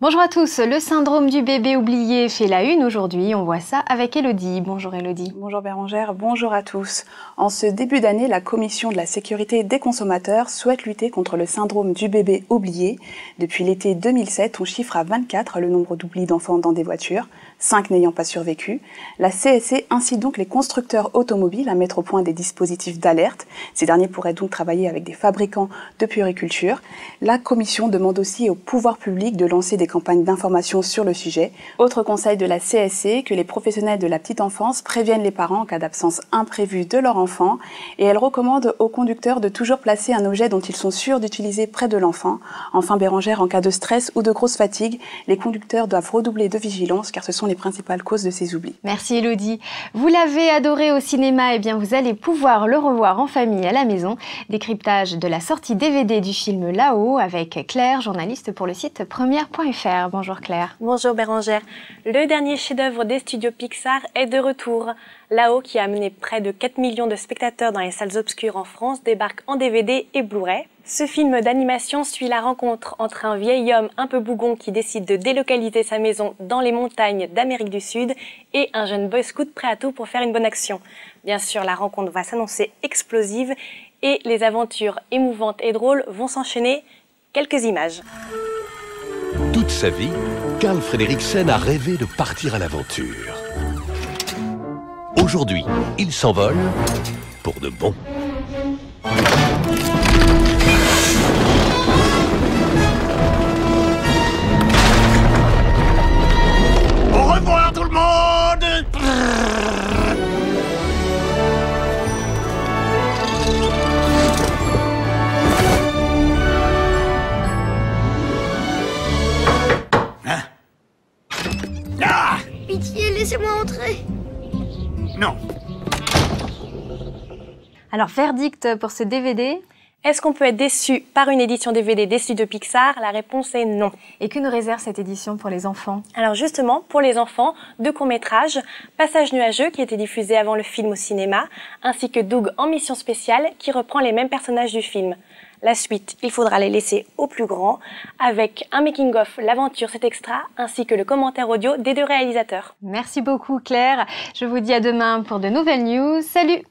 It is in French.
Bonjour à tous, le syndrome du bébé oublié fait la une aujourd'hui, on voit ça avec Elodie. Bonjour Elodie. Bonjour Bérangère, bonjour à tous. En ce début d'année, la Commission de la sécurité des consommateurs souhaite lutter contre le syndrome du bébé oublié. Depuis l'été 2007, on chiffre à 24 le nombre d'oublis d'enfants dans des voitures, 5 n'ayant pas survécu. La CSC incite donc les constructeurs automobiles à mettre au point des dispositifs d'alerte. Ces derniers pourraient donc travailler avec des fabricants de puériculture. La Commission demande aussi au pouvoir public de lancer des campagnes d'information sur le sujet. Autre conseil de la CSC, que les professionnels de la petite enfance préviennent les parents en cas d'absence imprévue de leur enfant, et elle recommande aux conducteurs de toujours placer un objet dont ils sont sûrs d'utiliser près de l'enfant. Enfin Bérangère, en cas de stress ou de grosse fatigue, les conducteurs doivent redoubler de vigilance car ce sont les principales causes de ces oublis. Merci Elodie. Vous l'avez adoré au cinéma, et bien vous allez pouvoir le revoir en famille à la maison. Décryptage de la sortie DVD du film Là-haut avec Claire, journaliste pour le site première.fr. Bonjour Claire. Bonjour Bérangère. Le dernier chef-d'œuvre des studios Pixar est de retour. Là-haut, qui a amené près de 4 millions de spectateurs dans les salles obscures en France, débarque en DVD et Blu-ray. Ce film d'animation suit la rencontre entre un vieil homme un peu bougon qui décide de délocaliser sa maison dans les montagnes d'Amérique du Sud et un jeune boy scout prêt à tout pour faire une bonne action. Bien sûr, la rencontre va s'annoncer explosive et les aventures émouvantes et drôles vont s'enchaîner. Quelques images. Toute sa vie, Carl Fredricksen a rêvé de partir à l'aventure. Aujourd'hui, il s'envole pour de bon. Au revoir tout le monde! Pitié, laissez-moi entrer. Non. Alors verdict pour ce DVD? Est-ce qu'on peut être déçu par une édition DVD des studios Pixar? La réponse est non. Et que nous réserve cette édition pour les enfants? Alors justement, pour les enfants, 2 courts-métrages, Passage nuageux qui était diffusé avant le film au cinéma, ainsi que Doug en mission spéciale qui reprend les mêmes personnages du film. La suite, il faudra les laisser aux plus grands, avec un making-of, l'aventure, cet extra, ainsi que le commentaire audio des 2 réalisateurs. Merci beaucoup Claire, je vous dis à demain pour de nouvelles news. Salut!